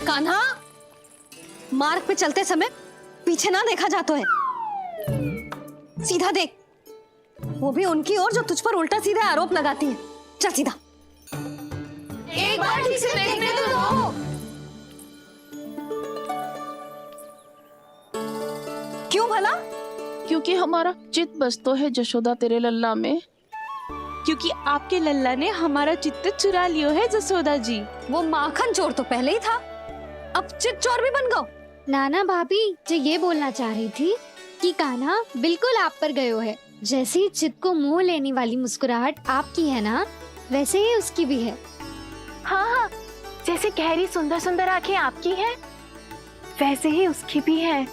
कान्हा, मार्ग पे चलते समय पीछे ना देखा जाता है, सीधा देख, वो भी उनकी ओर जो तुझ पर उल्टा सीधा आरोप लगाती है। चल सीधा। एक बार ठीक से देखने तो दो। क्यों भला? क्योंकि हमारा चित्त बसतो है जशोदा तेरे लल्ला में। क्योंकि आपके लल्ला ने हमारा चित्त चुरा लियो है जसोदा जी। वो माखन चोर तो पहले ही था, अब चित चोर भी बन गो। नाना भाभी जो ये बोलना चाह रही थी कि कान्हा बिल्कुल आप पर गयो है। जैसे ही चित को मोह लेने वाली मुस्कुराहट आपकी है ना, वैसे ही उसकी भी है। हाँ हाँ, जैसे गहरी सुंदर सुंदर आंखें आपकी हैं, वैसे ही उसकी भी है।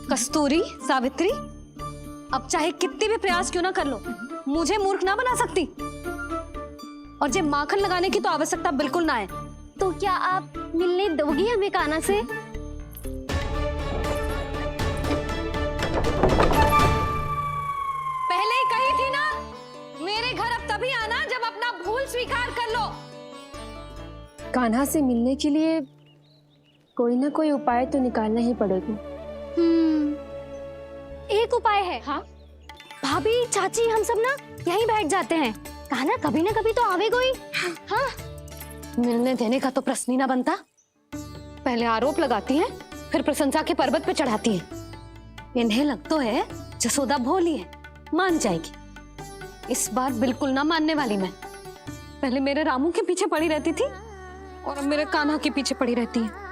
कस्तूरी, सावित्री, अब चाहे कितनी भी प्रयास क्यों ना कर लो, मुझे मूर्ख ना बना सकती। और जे माखन लगाने की तो आवश्यकता बिल्कुल ना है। तो क्या आप मिलने दोगी हमें कान्हा से? पहले ही कही थी ना, मेरे घर अब तभी आना जब अपना भूल स्वीकार कर लो। कान्हा से मिलने के लिए कोई ना कोई उपाय तो निकालना ही पड़ेगा। एक उपाय है। हाँ? भाभी, चाची, हम सब ना यहीं बैठ जाते हैं। कान्हा कभी ना कभी तो आवेगा ही। हाँ, मिलने देने का तो प्रश्न ही ना बनता। पहले आरोप लगाती हैं, फिर प्रशंसा के पर्वत पे चढ़ाती हैं। इन्हें लगता है जसोदा भोली है, मान जाएगी। इस बार बिल्कुल ना मानने वाली मैं। पहले मेरे रामू के पीछे पड़ी रहती थी और अब मेरे कान्हा के पीछे पड़ी रहती है।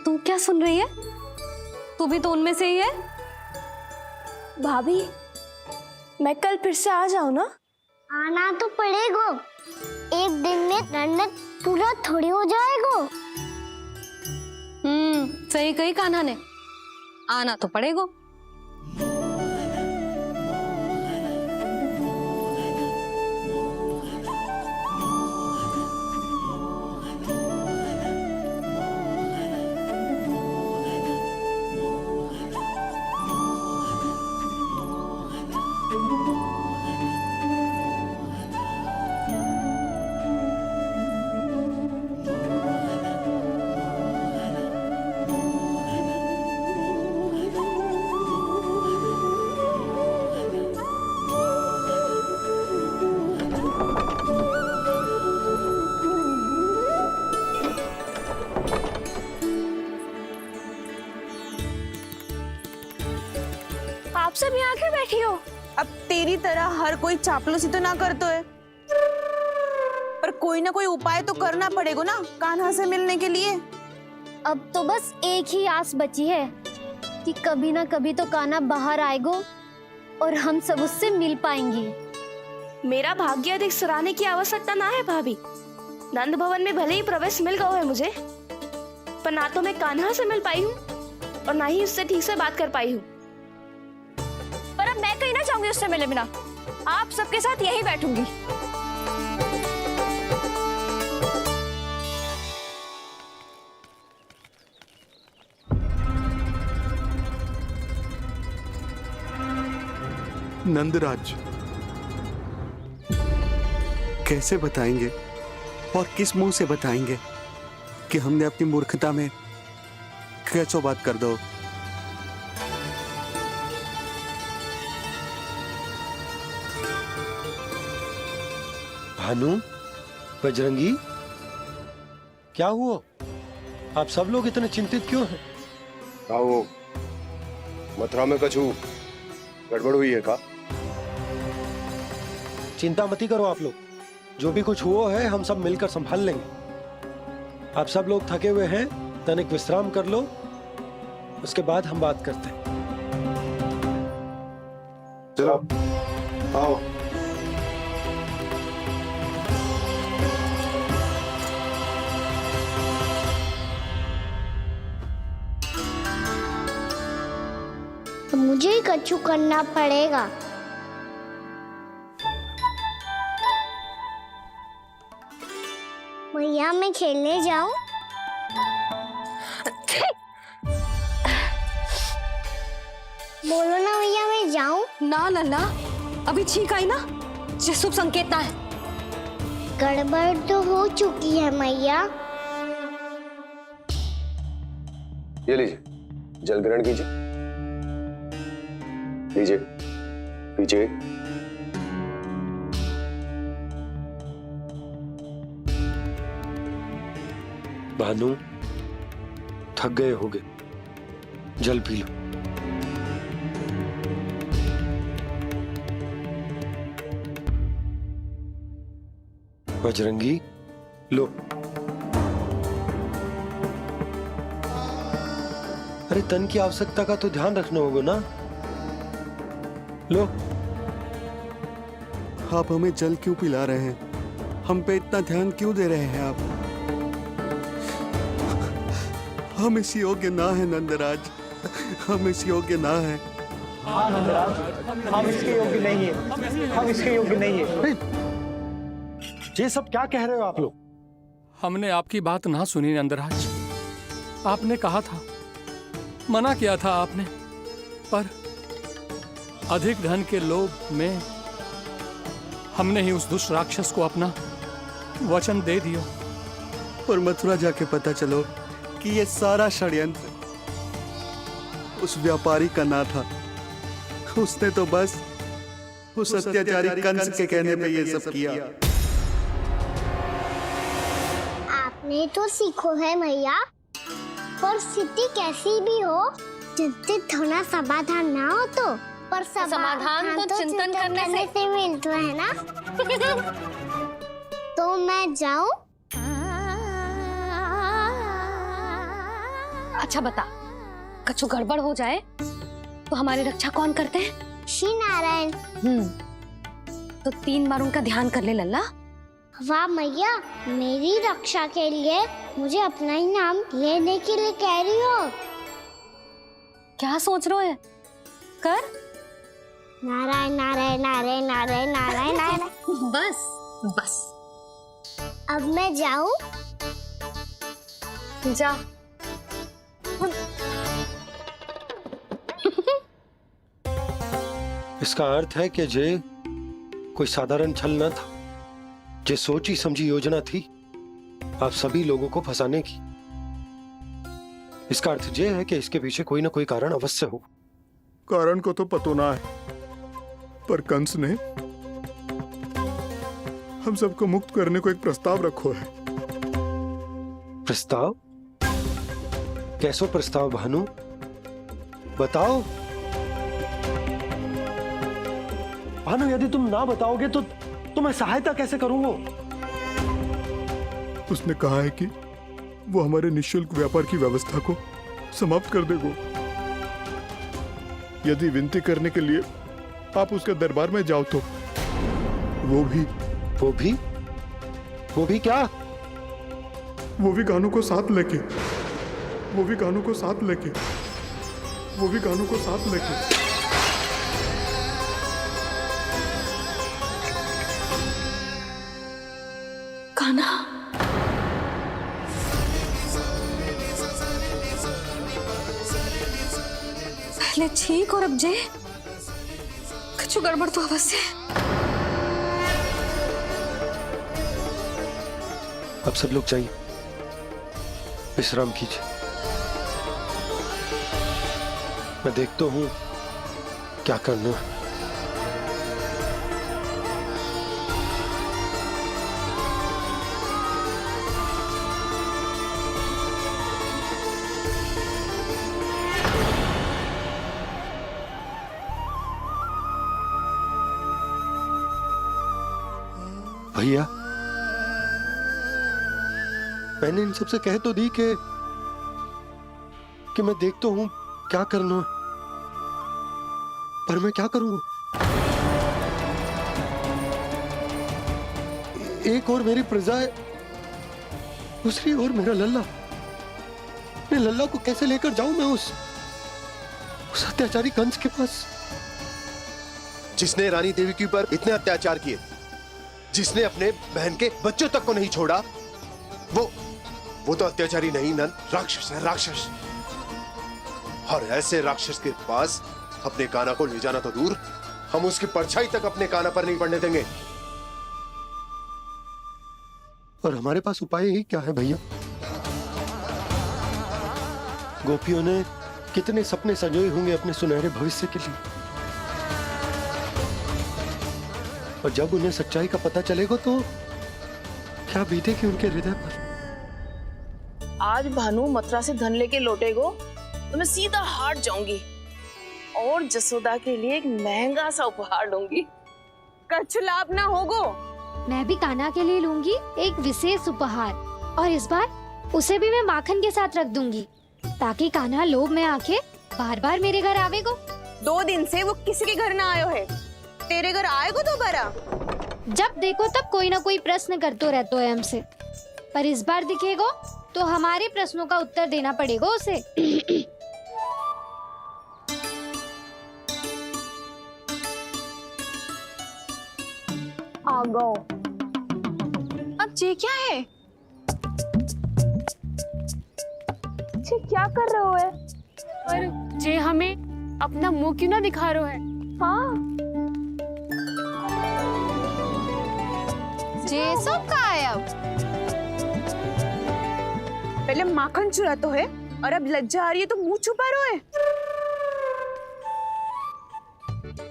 तू क्या सुन रही है? तू भी तो उनमें से ही है। भाभी, मैं कल फिर से आ जाऊँ ना? आना तो पड़ेगा, एक दिन में रन्नत पूरा थोड़ी हो जाएगा। सही कही कान्हा ने, आना तो पड़ेगा। आप सब यहाँ आके बैठी हो। अब तेरी तरह हर कोई चापलूसी तो ना करतो है, पर कोई ना कोई उपाय तो करना पड़ेगा ना कान्हा से मिलने के लिए। अब तो बस एक ही आस बची है कि कभी ना कभी तो कान्हा बाहर आएगा और हम सब उससे मिल पाएंगे। मेरा भाग्य अधिक सराहने की आवश्यकता ना है भाभी। नंद भवन में भले ही प्रवेश मिल गया है मुझे, पर ना तो मैं कान्हा से मिल पाई हूँ और ना ही उससे ठीक से बात कर पाई हूँ। पर अब मैं कहीं ना जाऊंगी उससे मिले बिना। आप सबके साथ यहीं बैठूंगी। नंदराज, कैसे बताएंगे और किस मुंह से बताएंगे कि हमने अपनी मूर्खता में कैसो बात कर दो। भानु, बजरंगी, क्या हुआ? आप सब लोग इतने चिंतित क्यों हैं? क्या वो मथुरा में कछु गड़बड़ हुई है का? चिंता मती करो आप लोग, जो भी कुछ हुआ है हम सब मिलकर संभाल लेंगे। आप सब लोग थके हुए हैं, तनिक विश्राम कर लो, उसके बाद हम बात करते हैं। चलो आओ। तो मुझे ही कछु करना पड़ेगा। भैया मैं खेलने जाऊं? बोलो ना भैया मैं जाऊं। ना लल्ला, अभी छींक आई ना, ये शुभ संकेत ना है। गड़बड़ तो हो चुकी है मैया। ये लीजिए, जल ग्रहण कीजिए। लीजिए, पीजिए। भानु, थक गए होगे, जल पी लो। बजरंगी, लो। अरे तन की आवश्यकता का तो ध्यान रखना होगा ना। लो। आप हमें जल क्यों पिला रहे हैं? हम पे इतना ध्यान क्यों दे रहे हैं आप? हम इस योग्य ना है नंदराज, हम इस योग्य ना है। हम इसके योग्य नहीं है, हम इसके योग्य नहीं है। ये सब क्या कह रहे हो आप लोग? हमने आपकी बात ना सुनी नंदराज। आपने कहा था, मना किया था आपने, पर अधिक धन के लोभ में हमने ही उस दुष्ट राक्षस को अपना वचन दे दिया। पर मथुरा जाके पता चलो कि ये सारा षड्यंत्र उस व्यापारी का ना था। उसने तो बस उस अत्याचारी कंस के कहने पे ये सब किया। आपने तो सीखो है मैया, पर स्थिति कैसी भी हो, चिंतित होना समाधान ना हो तो, पर समाधान तो चिंतन करने से मिलता है ना। तो मैं जाऊं? अच्छा बता, कछु गड़बड़ हो जाए तो हमारी रक्षा कौन करते हैं? श्री नारायण। तो 3 बार उनका ध्यान कर ले लल्ला। वाह मैया, मेरी रक्षा के लिए मुझे अपना ही नाम लेने के लिए कह रही हो? क्या सोच रहे हो? कर। नारायण नारायण नारायण नारायण नारायण नारायण। बस बस, अब मैं जाऊं? जा। इसका अर्थ है कि जे कोई साधारण छल न था, जे सोची समझी योजना थी आप सभी लोगों को फंसाने की। इसका अर्थ ये है कि इसके पीछे कोई ना कोई कारण अवश्य हो। कारण को तो पतो ना है, पर कंस ने हम सबको मुक्त करने को एक प्रस्ताव रखो है। प्रस्ताव? कैसो प्रस्ताव भानु, बताओ। भानु, यदि तुम ना बताओगे तो मैं सहायता कैसे करूंगा? उसने कहा है कि वो हमारे निःशुल्क व्यापार की व्यवस्था को समाप्त कर देगा यदि विनती करने के लिए आप उसके दरबार में जाओ तो। वो भी क्या? वो भी गानों को साथ लेके, वो भी गानों को साथ लेके, वो भी गानों को साथ लेके। कान्हा, पहले छींक और अब जे, कुछ गड़बड़ तो अवश्य। अब सब लोग जाइए, विश्राम कीजिए। मैं देखता हूं क्या करना है। भैया, मैंने इन सबसे कह तो दी कि मैं देखता हूं क्या करना है, पर मैं क्या करूंगा? एक और मेरी प्रजा है, दूसरी ओर मेरा लल्ला। मैं लल्ला को कैसे लेकर जाऊं मैं उस अत्याचारी कंस के पास? जिसने रानी देवी के ऊपर इतने अत्याचार किए, जिसने अपने बहन के बच्चों तक को नहीं छोड़ा, वो तो अत्याचारी नहीं नंद, राक्षस है, राक्षस। और ऐसे राक्षस के पास अपने कान्हा को ले जाना तो दूर, हम उसकी परछाई तक अपने कान्हा पर नहीं पड़ने देंगे। और हमारे पास उपाय ही क्या है भैया? गोपियों ने कितने सपने संजोए होंगे अपने सुनहरे भविष्य के लिए, और जब उन्हें सच्चाई का पता चलेगा तो क्या बीतेगी उनके हृदय पर। आज भानु मथुरा से धन लेके लौटेगो तो मैं सीधा हाट जाऊंगी और जसोदा के लिए एक महंगा सा उपहार लूंगी। कछु लाभ ना होगो। मैं भी कान्हा के लिए लूंगी एक विशेष उपहार, और इस बार उसे भी मैं माखन के साथ रख दूंगी, ताकि कान्हा लोभ में आके बार बार मेरे घर आवेगो। 2 दिन से वो किसी के घर ना आयो है, तेरे घर आएगो दोबारा? जब देखो तब कोई ना कोई प्रश्न करते रहते है हमसे, पर इस बार दिखेगो तो हमारे प्रश्नों का उत्तर देना पड़ेगा उसे। आ गो। अब ये क्या है? ये क्या कर रहे हो है? पर जे हमें अपना मुंह क्यों ना दिखा रहे है? हाँ, जे सब का है अब? पहले माखन चुरा तो है, और अब लज्जा आ रही है तो मुंह छुपा रहे है।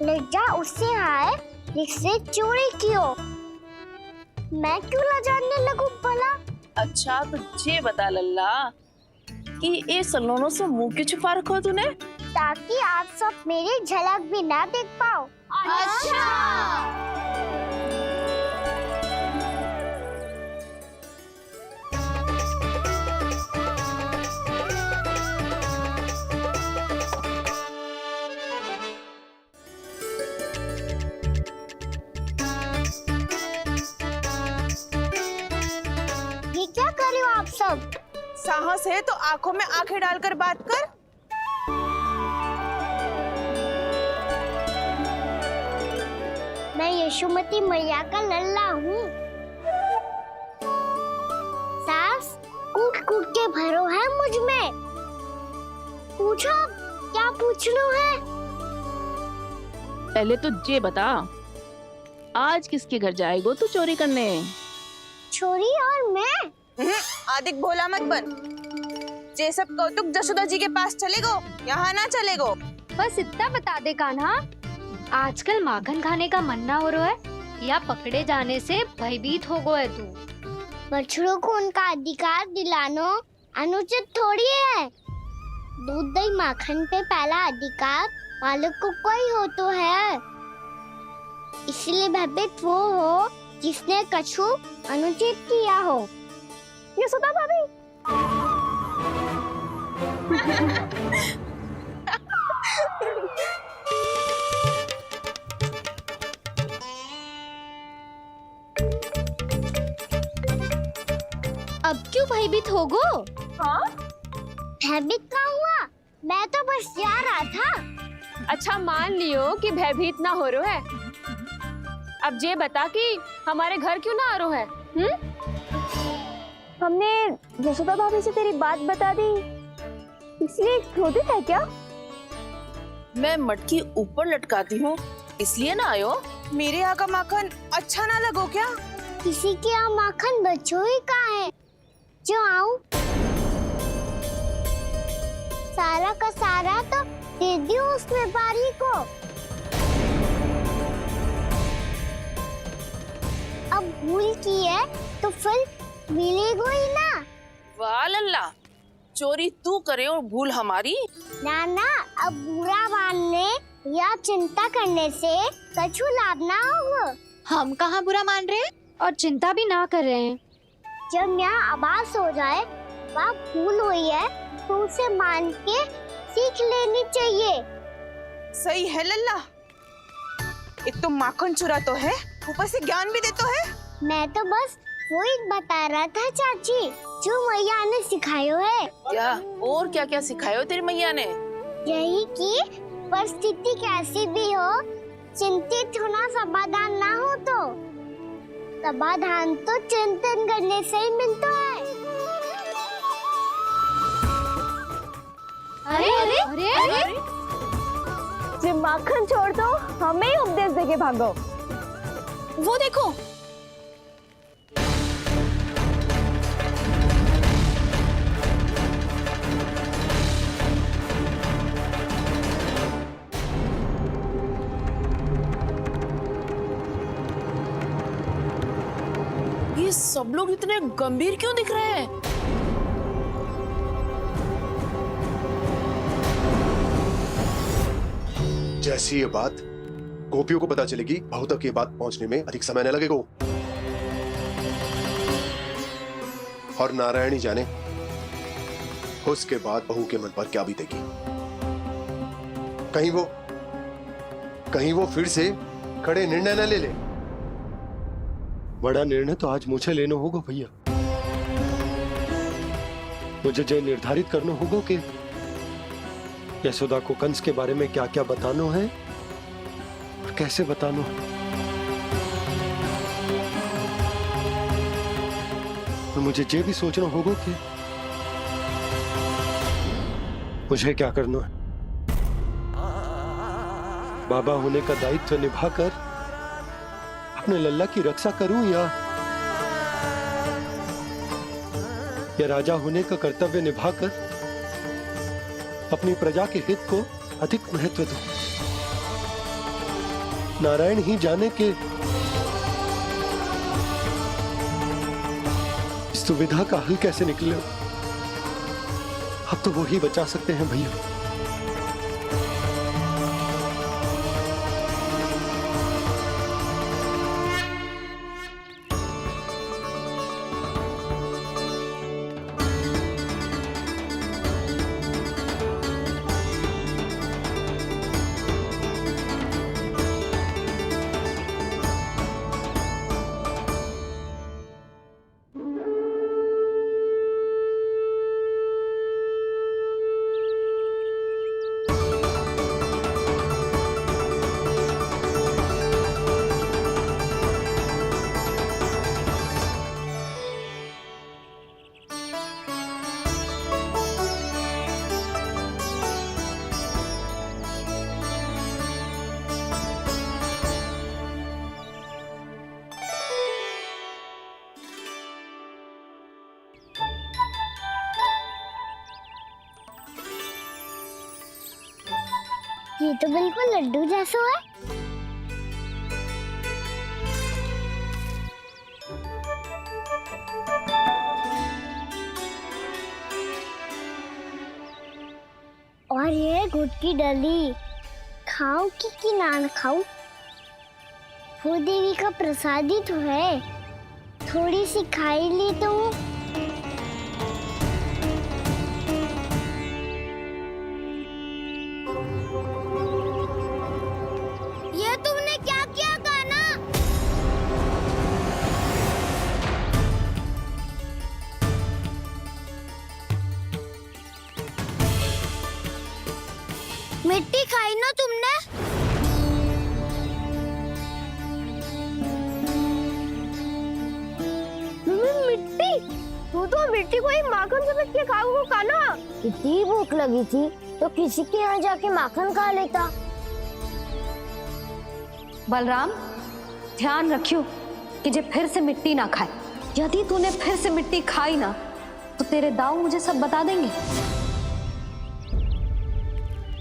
लज्जा उससे है जिससे चोरी कियो। मैं क्यों लजाने लगूं भला? अच्छा तो ये बता लल्ला कि ये सलोनों से मुंह क्यों छुपा रखो तूने? ताकि आप सब मेरी झलक भी ना देख पाओ। ये क्या कर रहे हो आप सब? साहस है तो आंखों में आंखें डालकर बात कर। मैं यशोमती मैया का लल्ला हूँ। सास कूट कूट के भरो है मुझ में। पूछो क्या पूछना है? पहले तो ये बता, आज किसके घर जाएगो तू चोरी करने? छोरी और मैं? आदिक भोला मत बन। जे सब कौतुक जसोदा जी के पास चलेगो, यहाँ ना चलेगो। बस इतना बता दे कान्हा, आजकल माखन खाने का मन ना हो रहा है या पकड़े जाने से भयभीत हो गए तू? बछड़ों को उनका अधिकार दिलाना अनुचित थोड़ी है। दूध दही माखन पे पहला अधिकार मालिक को कोई हो तो है। इसलिए भयभीत वो हो जिसने कछु अनुचित किया हो। यशोदा भाभी। अब क्यों भयभीत हो गो? हाँ? भयभीत का हुआ? मैं तो बस जा रहा था। अच्छा मान लियो कि भयभीत ना हो रहा है, अब ये बता कि हमारे घर क्यों ना आ रहा है? हमने यशोदा भाभी से तेरी बात बता दी, इसलिए क्रोधित है क्या? मैं मटकी ऊपर लटकाती हूँ इसलिए ना आयो? मेरे यहाँ का माखन अच्छा ना लगो क्या? किसी के यहाँ माखन बच्चों ही कहाँ है जो आऊं? सारा का सारा तो दे दियो उस व्यापारी को। अब भूल की है तो फिर मिलेगो ही ना। वाह लल्ला, चोरी तू करे और भूल हमारी। ना ना, अब बुरा मानने या चिंता करने से कछु लाभ ना होगा। हम कहाँ बुरा मान रहे हैं और चिंता भी ना कर रहे हैं। जब यहाँ आभास हो जाए वहाँ भूल हुई है तो उसे मान के सीख लेनी चाहिए। सही है लल्ला, एक तो माखन चुरा तो है, ऊपर से ज्ञान भी देता है। मैं तो बस वही बता रहा था चाची जो मैया ने सिखायो है। क्या और क्या क्या सिखायो तेरी मैया ने? यही कि परिस्थिति कैसी भी हो, चिंतित होना समाधान ना हो तो समाधान तो चिंतन करने से ही मिलता है। अरे अरे अरे, अरे? जे माखन छोड़ दो, हमें ही उपदेश देके भागो। वो देखो, ये सब लोग इतने गंभीर क्यों दिख रहे हैं? जैसी ये बात गोपियों को पता चलेगी, बहू तक ये बात पहुंचने में अधिक समय न लगेगा। और नारायणी जाने उसके बाद बहू के मन पर क्या बीतेगी। कहीं वो फिर से खड़े निर्णय न ले ले। बड़ा निर्णय तो आज मुझे लेना होगा भैया। मुझे जो निर्धारित करना होगा कि यशोदा को कंस के बारे में क्या क्या बताना है और कैसे बताना है। और मुझे ये भी सोचना होगा कि मुझे क्या करना है। बाबा होने का दायित्व निभाकर अपने लल्ला की रक्षा करूं या राजा होने का कर्तव्य निभाकर अपनी प्रजा के हित को अधिक महत्व दूं। नारायण ही जाने के इस दुविधा का हल कैसे निकले। अब तो वो ही बचा सकते हैं भैया। ये तो बिल्कुल लड्डू जैसा है। और ये गुड़ की डली खाऊं कि ना खाऊं? वो देवी का प्रसाद ही तो है, थोड़ी सी खाई ली तो। ये तुमने क्या किया कान्हा? मिट्टी खाई ना तुमने? मिट्टी? तू तो मिट्टी को ही माखन समझ के खाओ कान्हा। इतनी भूख लगी थी तो किसी के यहाँ जाके माखन खा लेता। बलराम, ध्यान रखियो कि जे फिर से मिट्टी ना खाए। यदि तूने फिर से मिट्टी खाई ना तो तेरे दाऊ मुझे सब बता देंगे।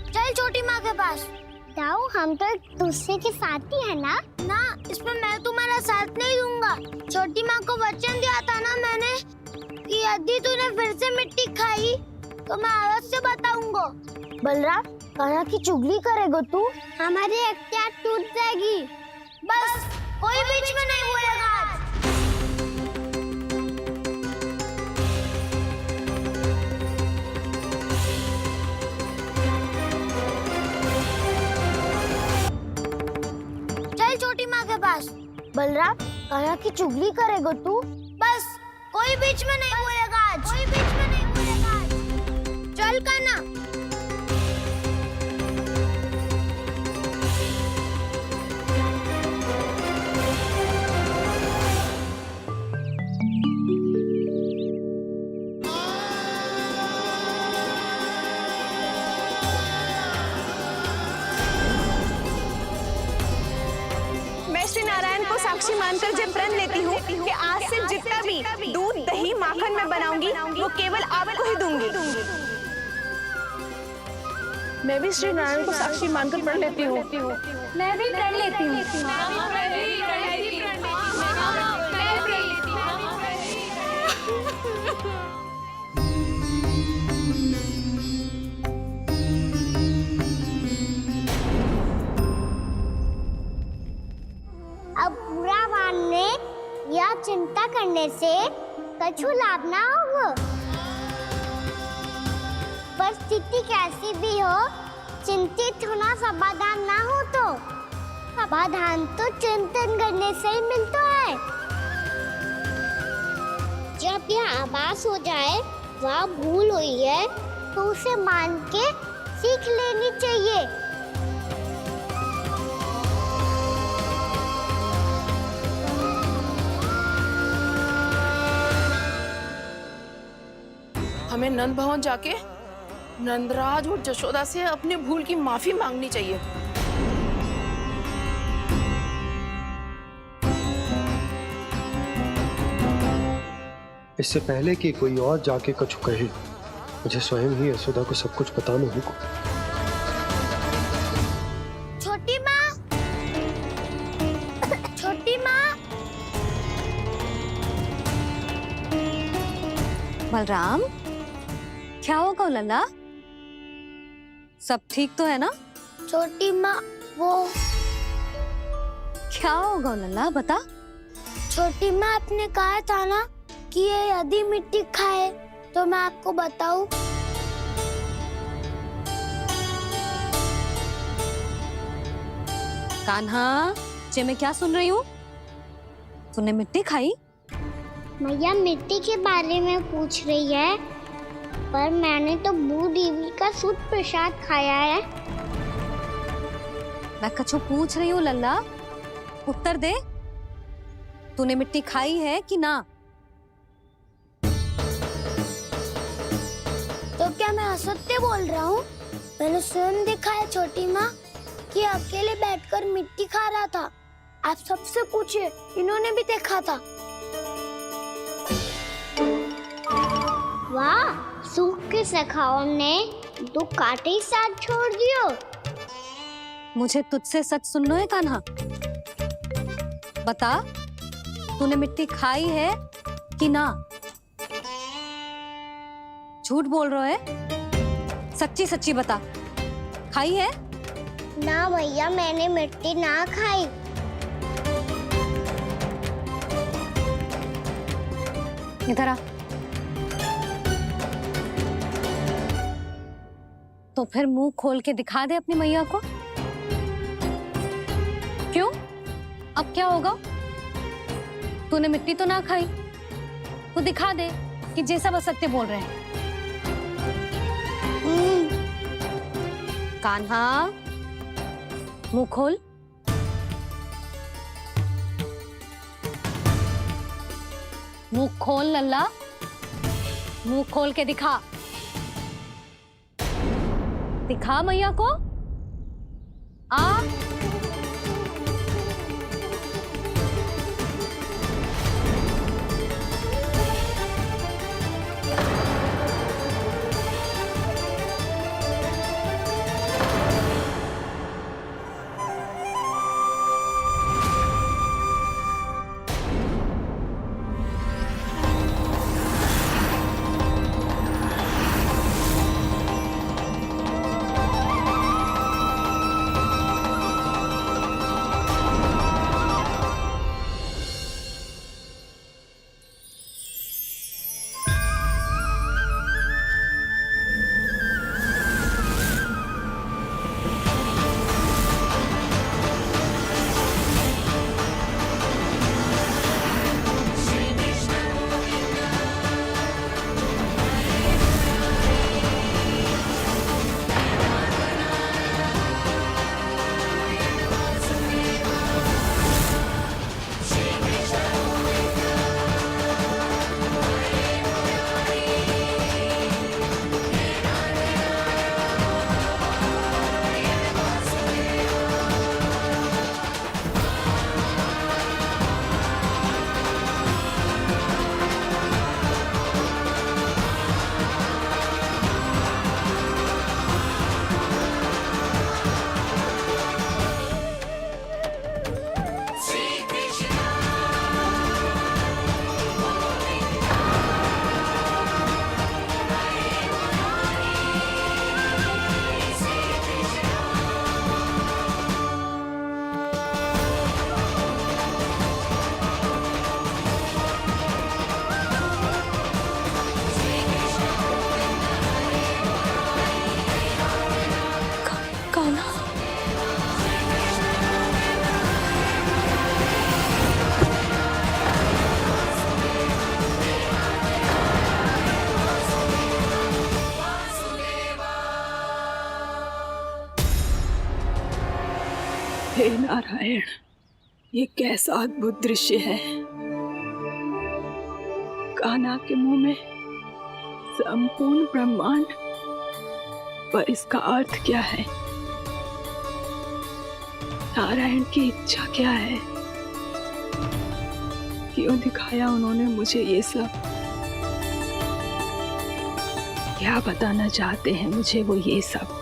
चल छोटी माँ के पास। दाऊ, हम तो एक दूसरे के साथी है ना? ना, इसमें मैं तुम्हारा साथ नहीं दूंगा। छोटी माँ को वचन दिया था ना मैंने कि यदि तूने फिर से मिट्टी खाई तो मैं अलग से बताऊंगा। बलराम, कान्हा की चुगली करेगा तू? हमारी अख्तियार टूट जाएगी। बस कोई बीच में नहीं बोलेगा आज। चल छोटी माँ के पास। बलराम, कान्हा की चुगली करेगा तू? बस कोई बीच में नहीं बोलेगा आज। कोई बीच में नहीं बोलेगा आज। चल कान्हा। साक्षी मानकर जब प्रण लेती हूँ कि आज से जितना भी दूध दही माखन मैं बनाऊंगी वो केवल आपको ही दूंगी। मैं भी श्री नारायण को साक्षी मानकर प्रण लेती हूँ। मैं भी प्रण लेती हूँ। अब बुरा मानने या चिंता करने से कछु लाभ ना होगा। परिस्थिति कैसी भी हो, चिंतित होना समाधान ना हो तो समाधान तो चिंतन करने से ही मिलता है। जब यह आभास हो जाए वह भूल हुई है तो उसे मान के सीख लेनी चाहिए। हमें नंद भवन जाके नंदराज और जशोदा से अपनी भूल की माफी मांगनी चाहिए। इससे पहले कि कोई और जाके कछु कहे, मुझे स्वयं ही यशोदा को सब कुछ बताना होगा। छोटी माँ, छोटी माँ। बलराम, क्या होगा लल्ला? सब ठीक तो है ना? छोटी माँ, वो क्या होगा लल्ला, बता। छोटी माँ, आपने कहा था ना कि ये यदि मिट्टी खाए तो मैं आपको बताऊं। कान्हा, जे मैं क्या सुन रही हूँ? तूने मिट्टी खाई? मैया मिट्टी के बारे में पूछ रही है, पर मैंने तो भू देवी का शुद्ध प्रसाद खाया है। मैं कछु पूछ रही हूँ लल्ला, उत्तर दे। तूने मिट्टी खाई है कि ना? तो क्या मैं असत्य बोल रहा हूँ? मैंने स्वयं देखा है छोटी माँ कि अकेले बैठकर मिट्टी खा रहा था। आप सबसे पूछिए, इन्होंने भी देखा था। वाह, सूख के सखाओं ने दो कांटे ही साथ छोड़ दियो। मुझे तुझसे सच सुनना है कान्हा। बता, तूने मिट्टी खाई है कि ना? झूठ बोल रहा है, सच्ची सच्ची बता, खाई है? ना भैया, मैंने मिट्टी ना खाई। इधर आ। तो फिर मुंह खोल के दिखा दे अपनी मैया को। क्यों? अब क्या होगा? तूने मिट्टी तो ना खाई, तो दिखा दे कि जैसा वो सत्य बोल रहे हैं। कान्हा, मुंह खोल। मुंह खोल लल्ला, मुंह खोल के दिखा। दिखा मैया को। आ हे नारायण, ये कैसा अद्भुत दृश्य है। कान्हा के मुंह में संपूर्ण ब्रह्मांड, पर इसका अर्थ क्या है? नारायण की इच्छा क्या है? क्यों दिखाया उन्होंने मुझे ये सब? क्या बताना चाहते हैं मुझे वो ये सब?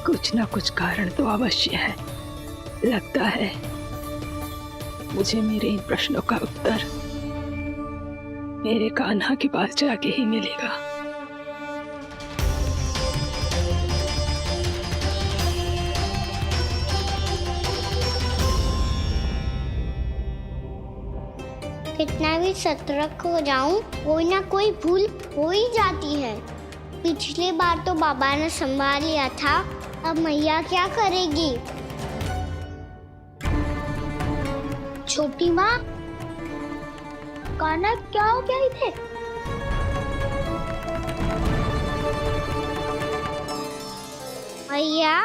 कुछ ना कुछ कारण तो अवश्य है। लगता है मुझे मेरे इन प्रश्नों का उत्तर मेरे कान्हा के पास जाके ही मिलेगा। कितना भी सतर्क हो जाऊं, कोई ना कोई भूल हो ही जाती है। पिछली बार तो बाबा ने संभाल लिया था, अब मैया क्या करेगी? छोटी माँ, कान्हा क्या हो गया इधर? मैया,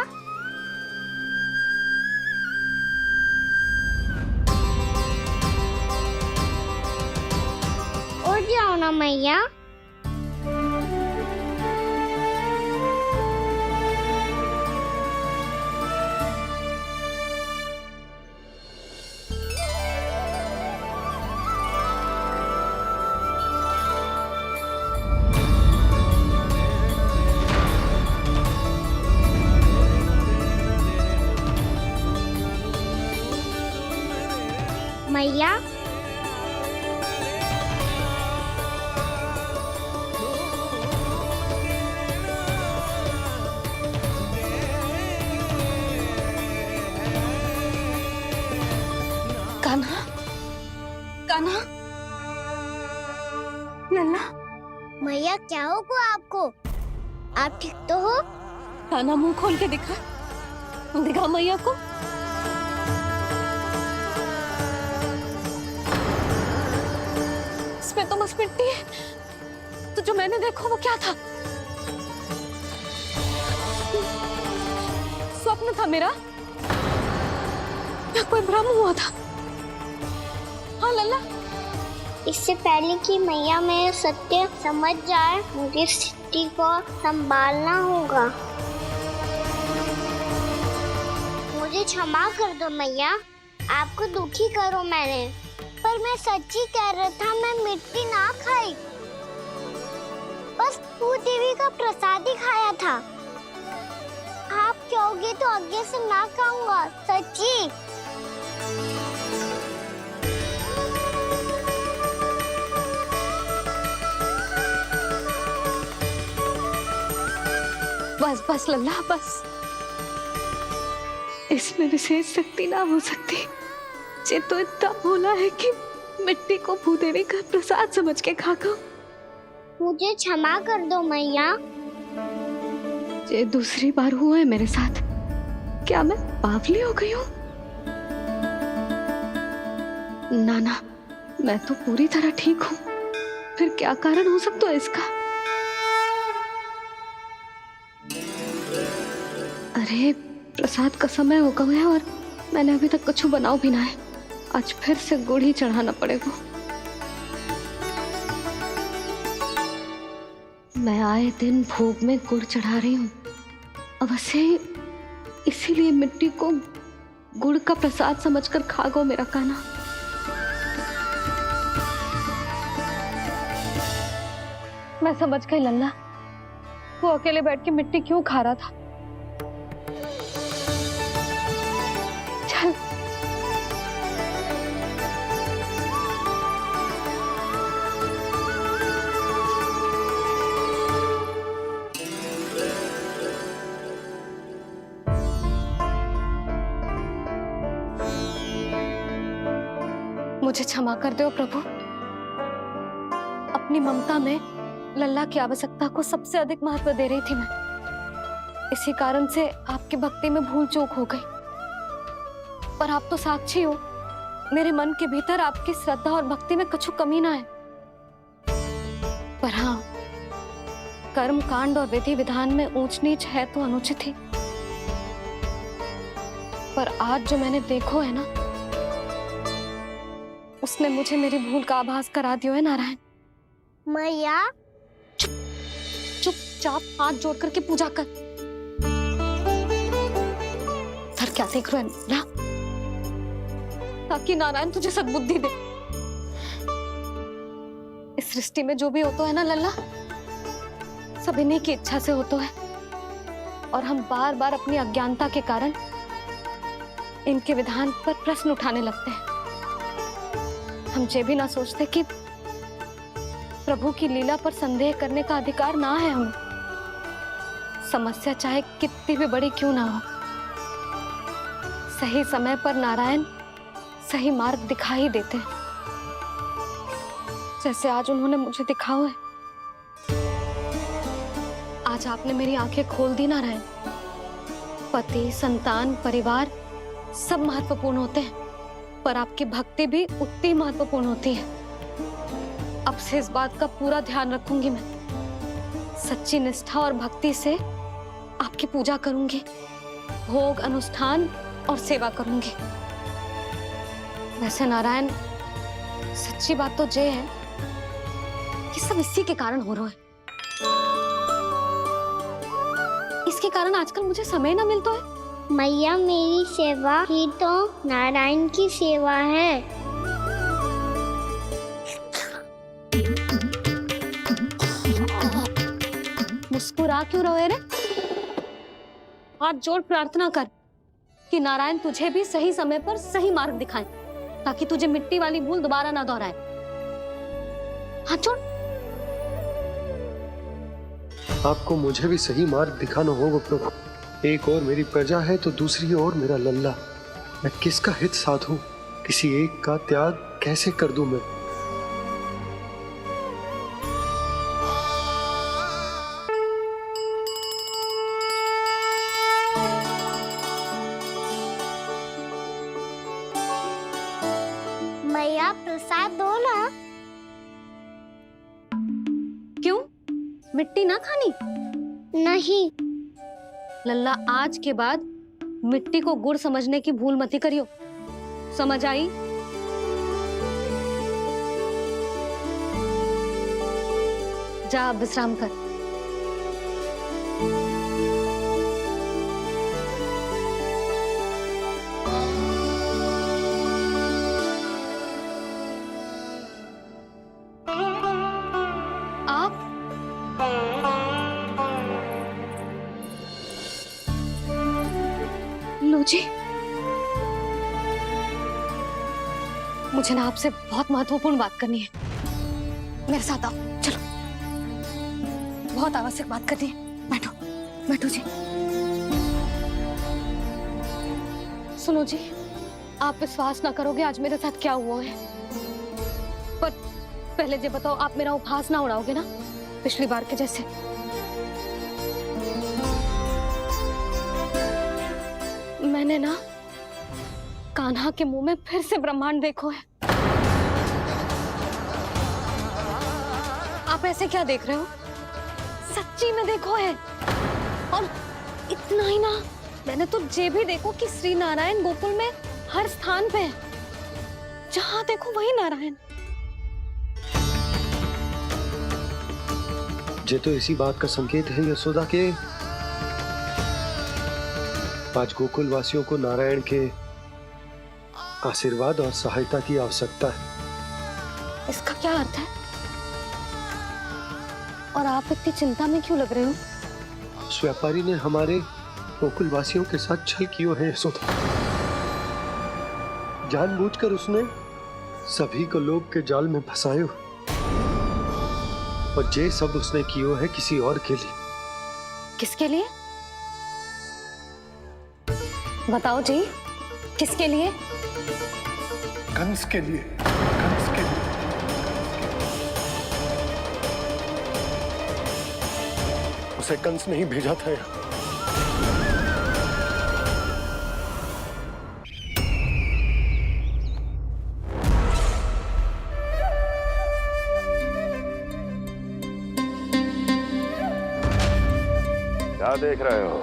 उठ जाओ ना मैया। मैया, कान्हा, कान्हा, लल्ला। मैया क्या होगा आपको? आप ठीक तो हो? कान्हा मुंह खोल के दिखा, दिखा मैया को। इसमें तो बस मिट्टी है, तो जो मैंने देखा वो क्या था? स्वप्न था मेरा या कोई भ्रम हुआ था? हाँ लल्ला, इससे पहले कि मैया मेरे सत्य समझ जाए, मुझे स्थिति को संभालना होगा। मुझे क्षमा कर दो मैया, आपको दुखी करो मैंने, पर मैं सच्ची कह रहा था। मैं मिट्टी ना खाई, बस भू देवी का प्रसाद ही खाया था। आप कहोगे तो आगे से ना खाऊंगा, सच्ची। बस बस लल्ला, बस। इसमें विशेष शक्ति ना हो सकती। ये तो इतना भोला है कि मिट्टी को भूदेवी का प्रसाद समझ के खागा। मुझे क्षमा कर दो मैया। ये दूसरी बार हुआ है मेरे साथ। क्या मैं बावली हो गई हूँ? ना ना, मैं तो पूरी तरह ठीक हूँ। फिर क्या कारण हो सकता है इसका? अरे प्रसाद का समय हो गया है और मैंने अभी तक कुछ बनाओ भी ना है। आज फिर से गुड़ ही चढ़ाना पड़ेगा। मैं आए दिन भोग में गुड़ चढ़ा रही हूँ, अवश्य इसीलिए मिट्टी को गुड़ का प्रसाद समझकर खा गो मेरा कान्हा। मैं समझ गई लल्ला, वो अकेले बैठ के मिट्टी क्यों खा रहा था। चल मुझे क्षमा कर दो प्रभु। अपनी ममता में लल्ला की आवश्यकता को सबसे अधिक महत्व दे रही थी मैं। इसी कारण से आपकी भक्ति में भूल चूक हो गई। पर आप तो साक्षी हो, मेरे मन के भीतर आपकी श्रद्धा और भक्ति में कुछ कमी ना है। पर हाँ, कर्म कांड और विधि विधान में ऊंच नीच है तो अनुचित ही। पर आज जो मैंने देखो है ना, उसने मुझे मेरी भूल का आभास करा दियो है नारायण। मैया चुपचाप हाथ जोड़ करके पूजा कर। सर क्या देख रहे हो ना, ताकि नारायण तुझे सद्बुद्धि दे। इस सृष्टि में जो भी होता है ना लल्ला, सब इन्हीं की इच्छा से होता है, और हम बार बार अपनी अज्ञानता के कारण इनके विधान पर प्रश्न उठाने लगते हैं। हम ये भी ना सोचते कि प्रभु की लीला पर संदेह करने का अधिकार ना है हमें। समस्या चाहे कितनी भी बड़ी क्यों ना हो, सही समय पर नारायण सही मार्ग दिखा ही देते हैं, जैसे आज उन्होंने मुझे दिखाओ है। आज आपने मेरी आंखें खोल दी नारायण। पति, संतान, परिवार सब महत्वपूर्ण होते हैं, पर आपकी भक्ति भी उतनी महत्वपूर्ण होती है। अब से इस बात का पूरा ध्यान रखूंगी मैं। सच्ची निष्ठा और भक्ति से आपकी पूजा करूंगी, भोग, अनुष्ठान और सेवा करूंगी। वैसे नारायण, सच्ची बात तो ये है कि सब इसी के कारण हो रहा है। इसके कारण आजकल मुझे समय ना मिलता है। मैया, मेरी सेवा ही तो नारायण की सेवा है। मुस्कुरा क्यों रहे रे? हाथ जोड़ प्रार्थना कर कि नारायण तुझे भी सही समय पर सही मार्ग दिखाएं, ताकि तुझे मिट्टी वाली भूल दोबारा ना दोहराए। हाथ जोड़। आपको मुझे भी सही मार्ग दिखाना होगा प्रभु। एक और मेरी प्रजा है तो दूसरी ओर मेरा लल्ला। मैं किसका हित साधूं? किसी एक का त्याग कैसे कर दूं मैं? मैया, प्रसाद दो ना। क्यों? मिट्टी ना खानी? नहीं। लल्ला, आज के बाद मिट्टी को गुड़ समझने की भूल मत करियो। समझ आई? जा अब विश्राम कर। आप लो जी, मुझे ना आपसे बहुत महत्वपूर्ण बात करनी है। मेरे साथ आओ, चलो। बहुत आवश्यक बात करनी है। बैठो, बैठो जी। सुनो जी, आप विश्वास ना करोगे आज मेरे साथ क्या हुआ है। पर पहले ये बताओ, आप मेरा उपहास ना उड़ाओगे ना, पिछली बार के जैसे? मैंने ना कान्हा के मुंह में फिर से ब्रह्मांड देखो है। आप ऐसे क्या देख रहे हो? सच्ची में देखो है। और इतना ही ना, मैंने तो ये भी देखो कि श्री नारायण गोकुल में हर स्थान पे है। जहां देखो वही नारायण। ये तो इसी बात का संकेत है यशोदा के आज गोकुल वासियों को नारायण के आशीर्वाद और सहायता की आवश्यकता है। इसका क्या अर्थ है? और आप इतनी चिंता में क्यों लग रहे हो? उस व्यापारी ने हमारे गोकुल वासियों के साथ छल किया है यशोदा। जानबूझकर उसने सभी को लोभ के जाल में फंसायो, और ये सब उसने किया है किसी और के लिए। किसके लिए? बताओ जी, किसके लिए? कंस के लिए, कंस के लिए। उसे कंस नहीं भेजा था यहाँ। क्या देख रहे हो?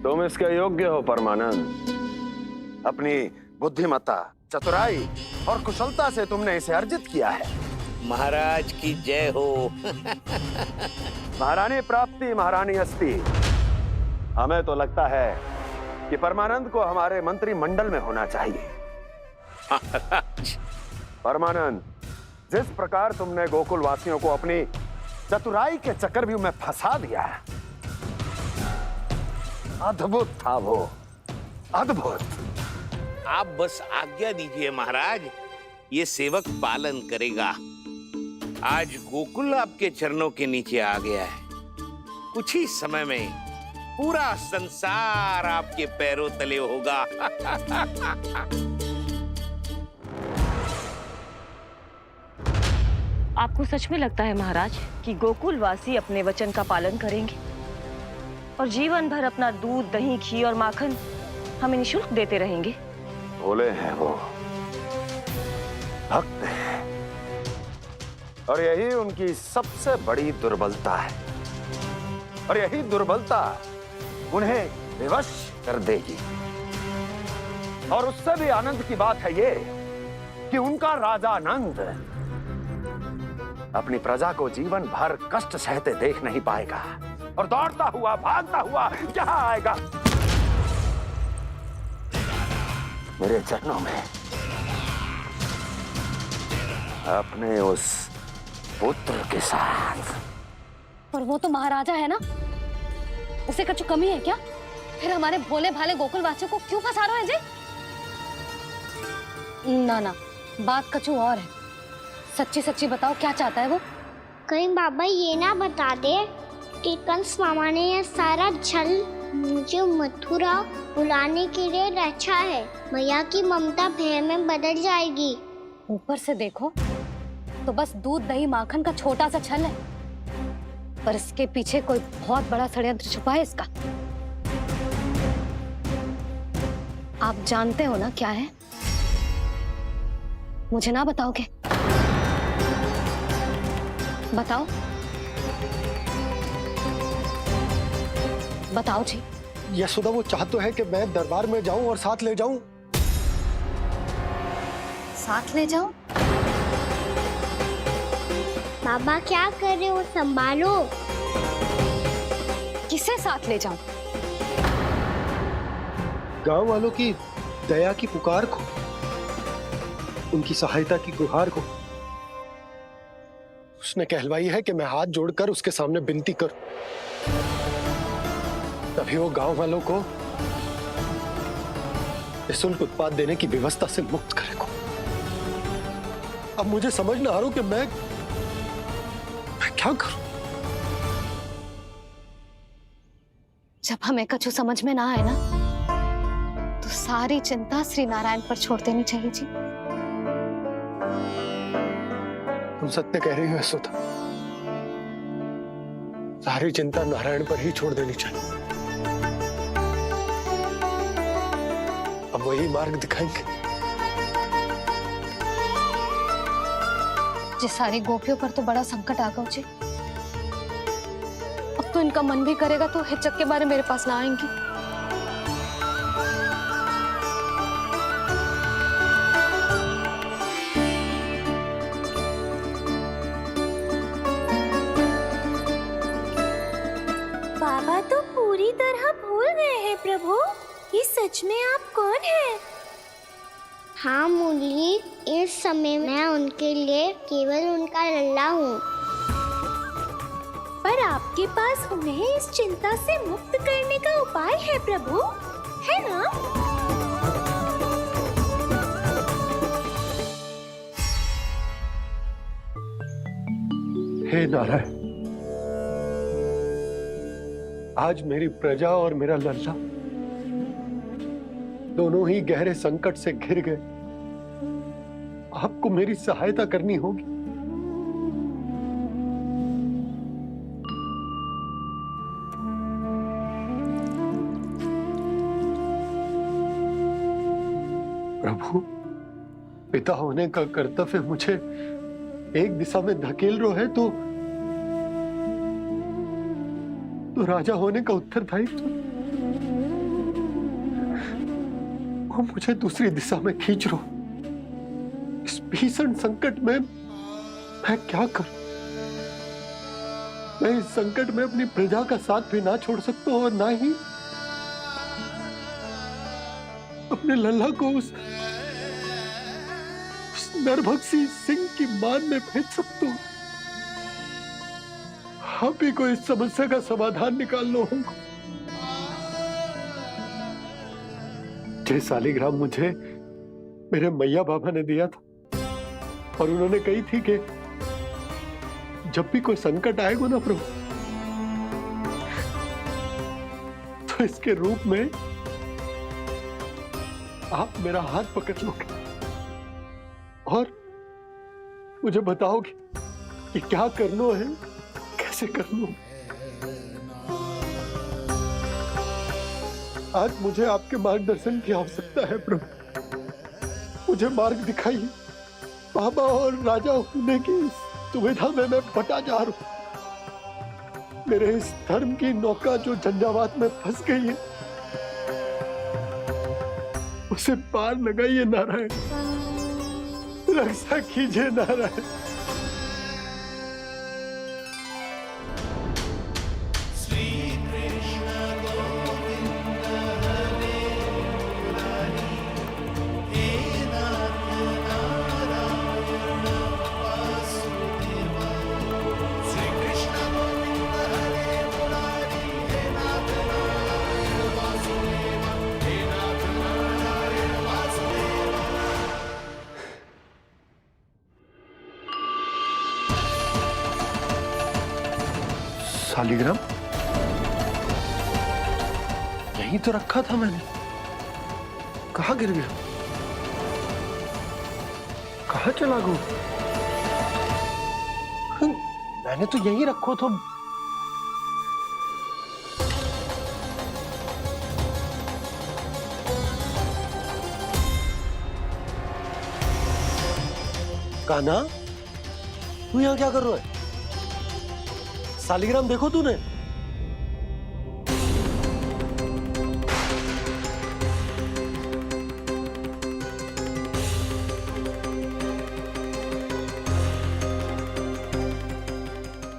तुम इसके योग्य हो परमानंद। अपनी बुद्धिमत्ता, चतुराई और कुशलता से तुमने इसे अर्जित किया है। महाराज की जय हो। महारानी प्राप्ति महारानी अस्ति। हमें तो लगता है कि परमानंद को हमारे मंत्रिमंडल में होना चाहिए। परमानंद, जिस प्रकार तुमने गोकुल वासियों को अपनी चतुराई के चक्रव्यूह में फंसा दिया है, अद्भुत था वो, अद्भुत। आप बस आज्ञा दीजिए महाराज, ये सेवक पालन करेगा। आज गोकुल आपके चरणों के नीचे आ गया है। कुछ ही समय में पूरा संसार आपके पैरों तले होगा। आपको सच में लगता है महाराज कि गोकुल वासी अपने वचन का पालन करेंगे और जीवन भर अपना दूध, दही, घी और माखन हमें निःशुल्क देते रहेंगे? भोले हैं वो, भक्त हैं, और यही उनकी सबसे बड़ी दुर्बलता है। और यही दुर्बलता उन्हें विवश कर देगी। और उससे भी आनंद की बात है ये कि उनका राजा नंद अपनी प्रजा को जीवन भर कष्ट सहते देख नहीं पाएगा और दौड़ता हुआ, भागता हुआ यहाँ आएगा मेरे चरणों में, अपने उस पुत्र के साथ। पर वो तो महाराजा है ना, उसे कुछ कमी है क्या? फिर हमारे भोले भाले गोकुल वासियों को क्यों फंसा रहे हैं जी? ना ना, बात कुछ और है। सच्ची सच्ची बताओ, क्या चाहता है वो? कहीं बाबा ये ना बता दे कि कंस मामा ने यह सारा छल मुझे मथुरा बुलाने के लिए रचा है। मैया की ममता भय में बदल जाएगी। ऊपर से देखो तो बस दूध, दही, माखन का छोटा सा छल है, पर इसके पीछे कोई बहुत बड़ा षड्यंत्र छुपा है इसका। आप जानते हो ना क्या है? मुझे ना बताओगे? बताओ बताओ जी। यशोदा, वो चाह तो है कि मैं दरबार में जाऊं और साथ ले जाऊं। साथ ले जाओ? बाबा क्या कर रहे हो, संभालो। किसे साथ ले जाऊं? गांव वालों की दया की पुकार को, उनकी सहायता की गुहार को। उसने कहलवाई है कि मैं हाथ जोड़कर उसके सामने विनती करूं, तभी वो गांव वालों को निःशुल्क उत्पाद देने की व्यवस्था से मुक्त करेगा। अब मुझे समझ ना आ रहा कि मैं क्या करूं। जब हमें कछु समझ में ना आए ना, तो सारी चिंता श्री नारायण पर छोड़ देनी चाहिए जी। तुम सत्य कह रही हो यशोदा, सारी चिंता नारायण पर ही छोड़ देनी चाहिए। अब वही मार्ग दिखाएंगे। जी सारी गोपियों पर तो बड़ा संकट आ गया जी। अब तो इनका मन भी करेगा तो हिचक के बारे मेरे पास ना आएंगी। बाबा तो पूरी तरह भूल गए हैं प्रभु, ये सच में आप कौन हैं? हाँ मुरली, इस समय मैं उनके लिए केवल उनका लल्ला हूँ। पर आपके पास उन्हें इस चिंता से मुक्त करने का उपाय है प्रभु, है ना? हे नारायण, आज मेरी प्रजा और मेरा लल्ला दोनों ही गहरे संकट से घिर गए। आपको मेरी सहायता करनी होगी। प्रभु, पिता होने का कर्तव्य मुझे एक दिशा में धकेल रहा है तो राजा होने का उत्तरदायित्व तुम मुझे दूसरी दिशा में खींच रहे हो। इस भीषण संकट में मैं क्या करूं? मैं इस संकट में अपनी प्रजा का साथ भी ना छोड़ सकता हूं और ना ही अपने लल्ला को उस नरभक्षी सिंह की मान में भेज सकता हूं। आप ही को इस समस्या का समाधान निकालना होगा। जे शालिग्राम मुझे मेरे मैया बाबा ने दिया था और उन्होंने कही थी कि जब भी कोई संकट आएगा ना प्रभु, तो इसके रूप में आप मेरा हाथ पकड़ लोगे और मुझे बताओगे कि क्या करना है, कैसे करना है। आज मुझे आपके मार्गदर्शन की आवश्यकता है प्रभु। मुझे मार्ग दिखाइए। बाबा और राजा होने की दुविधा में मैं बटा जा रहा हूं। मेरे इस धर्म की नौका जो झंझावात में फंस गई है, उसे पार लगाइए नारायण। रक्षा कीजिए नारायण। शालिग्राम यहीं तो रखा था मैंने। कहाँ गिर गया? कहाँ चला गया? मैंने तो यहीं रखो था। कान्हा, तू यहाँ क्या कर रहा है? शालिग्राम देखो तूने?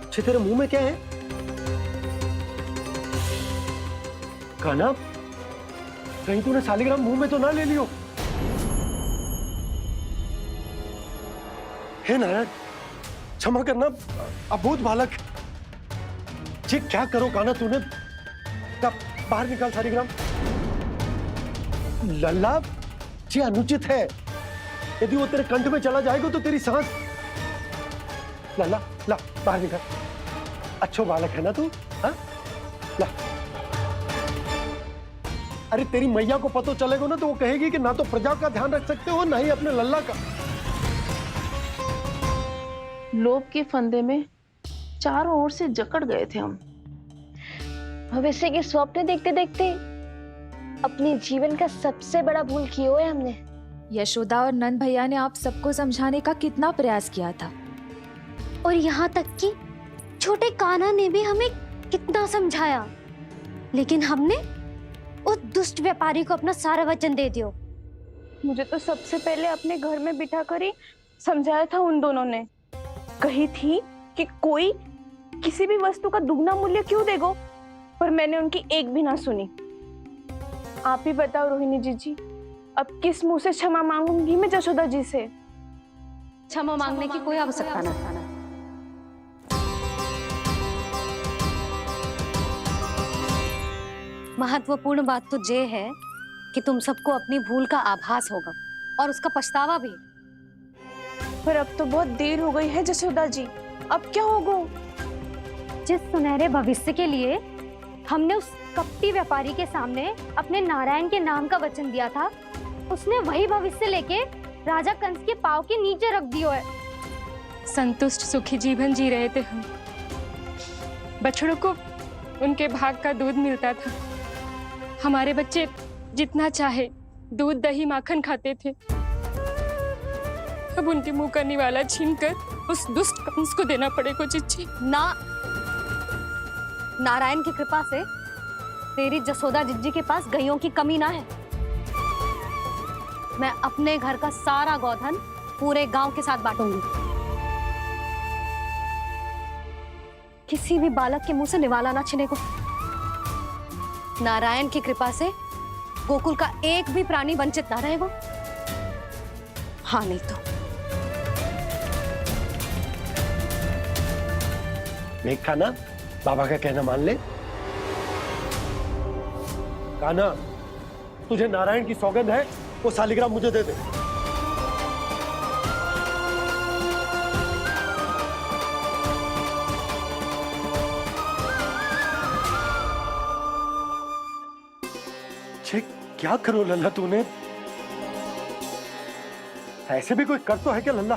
अच्छे, तेरे मुंह में क्या है? कान्हा, कहीं तूने शालिग्राम मुंह में तो ना ले लियो? हे नारायण, क्षमा करना, अबोध बालक। जी क्या करो कान्हा तूने? बाहर निकाल शालिग्राम। लल्ला, जी अनुचित है। यदि वो तेरे कंठ में चला जाएगा तो तेरी सांस। लल्ला, ला बाहर निकाल। अच्छो बालक है ना तू? हाँ, ला। अरे तेरी मैया को पता चलेगा ना तो वो कहेगी कि ना तो प्रजा का ध्यान रख सकते हो ना ही अपने लल्ला का। लोभ के फंदे में चारों ओर से जकड़ गए थे हम। भविष्य के स्वप्न देखते देखते अपने जीवन का सबसे बड़ा भूल किया है हमने। यशोदा और नंद भैया ने आप सबको समझाने का कितना प्रयास किया था, और यहाँ तक कि छोटे कान्हा ने भी हमें कितना समझाया, लेकिन हमने उस दुष्ट व्यापारी को अपना सारा वचन दे दिया। मुझे तो सबसे पहले अपने घर में बिठा कर ही समझाया था उन दोनों ने। कही थी कि कोई किसी भी वस्तु का दुगना मूल्य क्यों देगो, पर मैंने उनकी एक भी ना सुनी। आप ही बताओ रोहिणी जी, अब किस मुंह से क्षमा मांगूंगी मैं जशोदा जी से? क्षमा मांगने की कोई आवश्यकता ना। महत्वपूर्ण बात तो ये है कि तुम सबको अपनी भूल का आभास होगा और उसका पछतावा भी। पर अब तो बहुत देर हो गई है जशोदा जी, अब क्या होगा? जिस सुनहरे भविष्य के लिए हमने उस कपटी व्यापारी के सामने अपने नारायण के नाम का वचन दिया था, उसने वही भविष्य लेके राजा कंस के पांव के नीचे रख दिया है। संतुष्ट सुखी जीवन जी रहे थे हम। बछड़ों को उनके भाग का दूध मिलता था। हमारे बच्चे जितना चाहे दूध दही माखन खाते थे। अब उनके मुंह का निवाला छीनकर उस दुष्ट कंस को देना पड़ेगा चिच्ची। ना, नारायण की कृपा से तेरी जसोदा जिज्जी के पास गायों की कमी ना है। मैं अपने घर का सारा गोधन पूरे गांव के साथ बांटूंगी। किसी भी बालक के मुंह से निवाला ना छिने को। नारायण की कृपा से गोकुल का एक भी प्राणी वंचित ना रहेगा। हाँ नहीं तो देख कान्हा, बाबा का कहना मान ले। कान्हा, तुझे नारायण की सौगंध है, वो शालिग्राम मुझे दे दे। छे, क्या करो लल्ला तूने? ऐसे भी कोई कर तो है क्या लल्ला?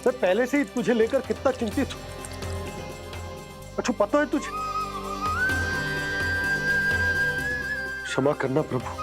मैं पहले से ही तुझे लेकर कितना चिंतित हूं। अच्छा पता है तुझे? क्षमा करना प्रभु।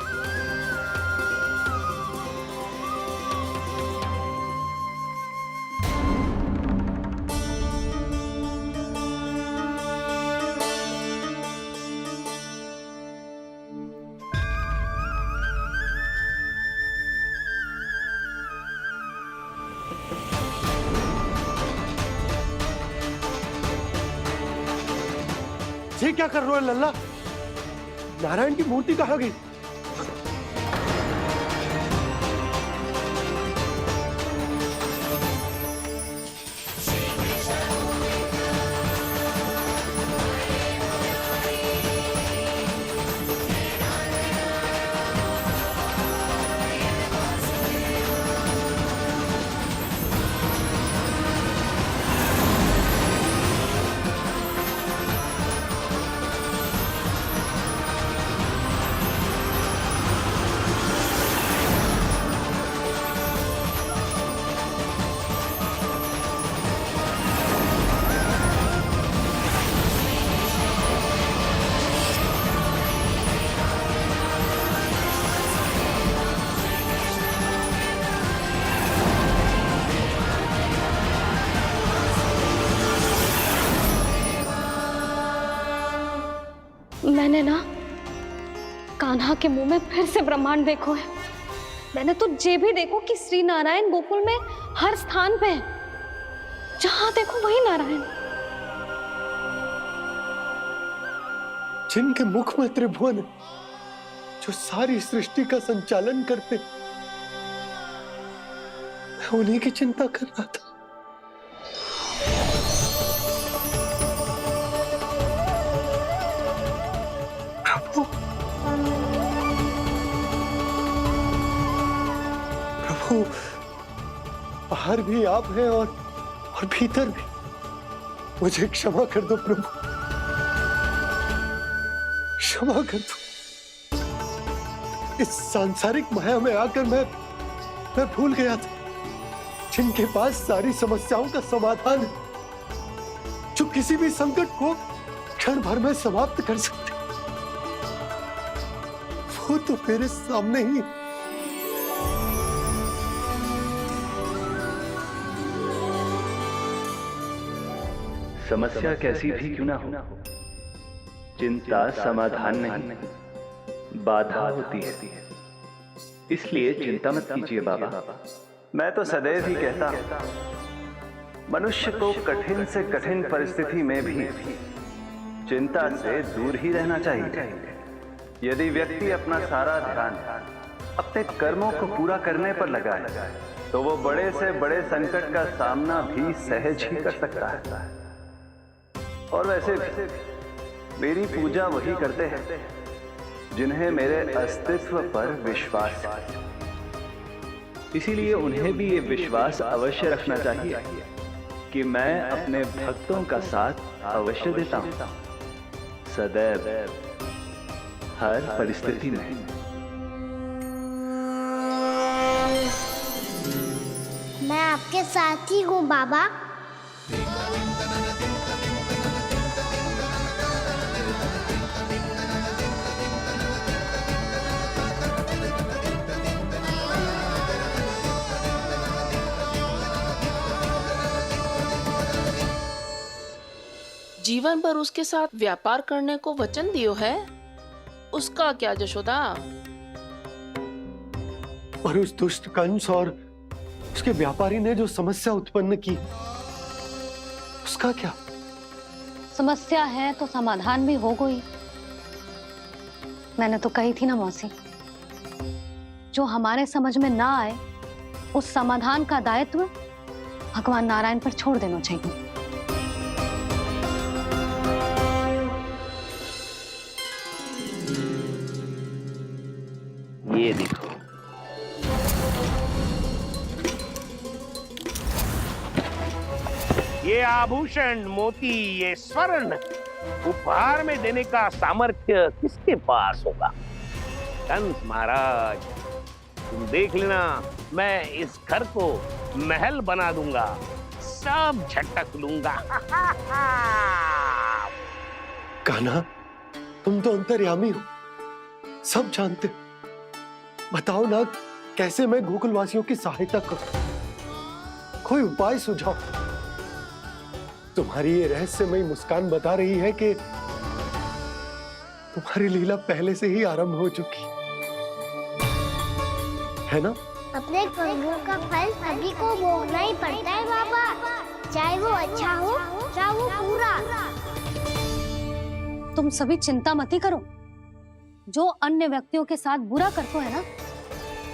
ये क्या कर रहे हो लल्ला? नारायण की मूर्ति कहाँ गई? मैंने ना कान्हा के मुंह में फिर से ब्रह्मांड देखो है। मैंने तो ये भी देखो कि श्री नारायण गोकुल में हर स्थान पे है। जहां देखो वही नारायण। जिनके मुख में त्रिभुवन है, जो सारी सृष्टि का संचालन करते, मैं उन्हीं की चिंता कर रहा था। प्रभु, बाहर भी आप हैं और भीतर भी। मुझे क्षमा कर दो प्रभु, क्षमा कर दो। इस सांसारिक माया में आकर मैं भूल गया था जिनके पास सारी समस्याओं का समाधान है, जो किसी भी संकट को क्षण भर में समाप्त कर सकते, वो तो मेरे सामने ही। समस्या कैसी भी क्यों ना हो, चिंता समाधान नहीं, बाधा होती है। इसलिए चिंता मत कीजिए बाबा। मैं तो सदैव ही कहता हूं, मनुष्य को कठिन से कठिन परिस्थिति में भी चिंता से दूर ही रहना चाहिए। यदि व्यक्ति अपना सारा ध्यान अपने कर्मों को पूरा करने पर लगाए, तो वो बड़े से बड़े संकट का सामना भी सहज ही कर सकता है। और वैसे भी मेरी पूजा वही करते हैं जिन्हें मेरे अस्तित्व पर विश्वास है। इसीलिए उन्हें भी ये विश्वास अवश्य रखना चाहिए कि मैं अपने भक्तों का साथ अवश्य देता हूं, सदैव, हर परिस्थिति में। मैं आपके साथ ही हूँ बाबा। जीवन भर उसके साथ व्यापार करने को वचन दियो है, उसका क्या जशोदा? और उस दुष्ट कंस और उसके व्यापारी ने जो समस्या उत्पन्न की, उसका क्या? समस्या है तो समाधान भी होगा ही। मैंने तो कही थी ना मौसी, जो हमारे समझ में ना आए उस समाधान का दायित्व भगवान नारायण पर छोड़ देना चाहिए। ये देखो, ये आभूषण, मोती, ये स्वर्ण उपहार में देने का सामर्थ्य किसके पास होगा? कंस महाराज, तुम देख लेना, मैं इस घर को महल बना दूंगा, सब झटक लूंगा। कान्हा, तुम तो अंतर्यामी हो, सब जानते। बताओ ना, कैसे मैं गोकुलवासियों की सहायता करूं? कोई उपाय सुझाओ। तुम्हारी ये रहस्यमयी मुस्कान बता रही है कि तुम्हारी लीला पहले से ही आरंभ हो चुकी है ना? अपने कर्मों का फल सभी को भोगना ही पड़ता है बाबा, चाहे वो अच्छा हो चाहे वो बुरा। तुम सभी चिंता मत ही करो। जो अन्य व्यक्तियों के साथ बुरा करते है ना,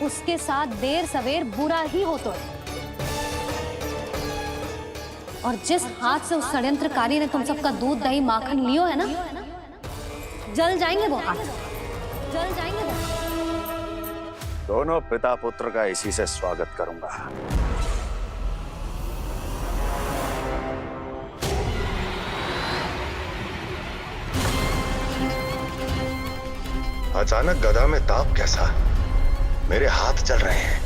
उसके साथ देर सवेर बुरा ही होता है। और जिस हाथ से उस षड्यंत्रकारी ने तुम सबका दूध दही माखन लियो है ना, जल जाएंगे वो हाथ, जल जाएंगे वो। दोनों पिता पुत्र का इसी से स्वागत करूंगा। अचानक गदा में ताप कैसा? मेरे हाथ जल रहे हैं।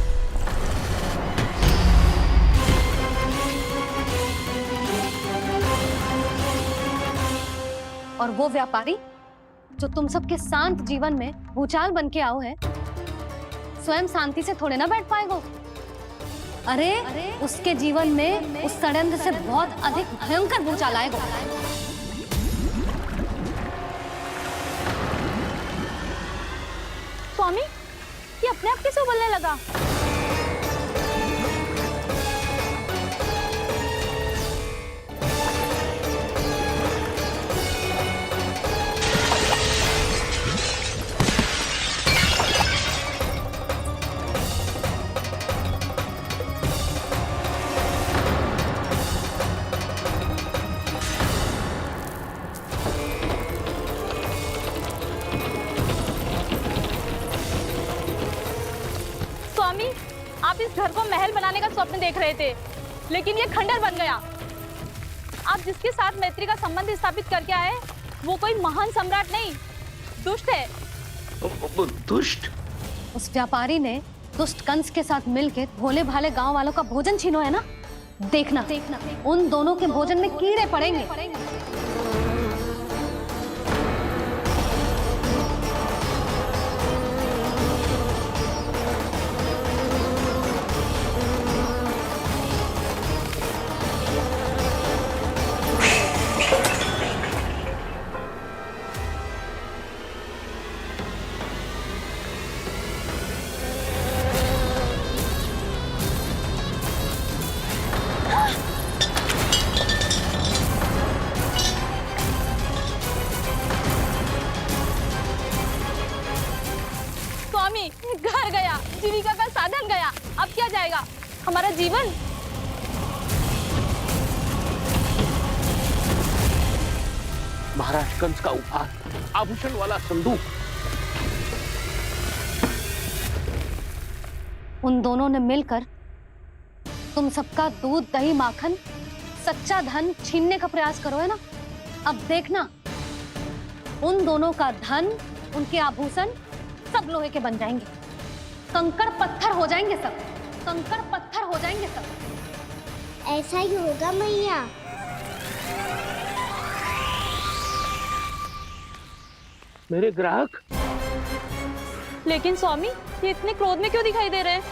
और वो व्यापारी जो तुम सबके शांत जीवन में भूचाल बन के आओ है, स्वयं शांति से थोड़े ना बैठ पाएगा। अरे उसके जीवन में उस षड्यंत्र से बहुत अधिक भयंकर भूचाल आएगा। स्वामी, ये अपने आप कैसे उबलने लगा? आप इस घर को महल बनाने का स्वप्न देख रहे थे, लेकिन ये खंडर बन गया। आप जिसके साथ मैत्री का संबंध स्थापित करके आए, वो कोई महान सम्राट नहीं, दुष्ट है। दुष्ट? उस व्यापारी ने दुष्ट कंस के साथ मिलकर भोले भाले गांव वालों का भोजन छीनो है ना। देखना उन दोनों के भोजन में कीड़े पड़ेंगे। घर गया, जीविका का साधन गया, अब क्या जाएगा हमारा जीवन? महाराज कंस का उपहार, आभूषण वाला संदूक। उन दोनों ने मिलकर तुम सबका दूध दही माखन सच्चा धन छीनने का प्रयास करो है ना। अब देखना उन दोनों का धन, उनके आभूषण सब लोहे के बन जाएंगे, कंकड़ पत्थर हो जाएंगे सब, कंकड़ पत्थर हो जाएंगे सब। ऐसा ही होगा मैया। मेरे ग्राहक। लेकिन स्वामी, ये इतने क्रोध में क्यों दिखाई दे रहे हैं?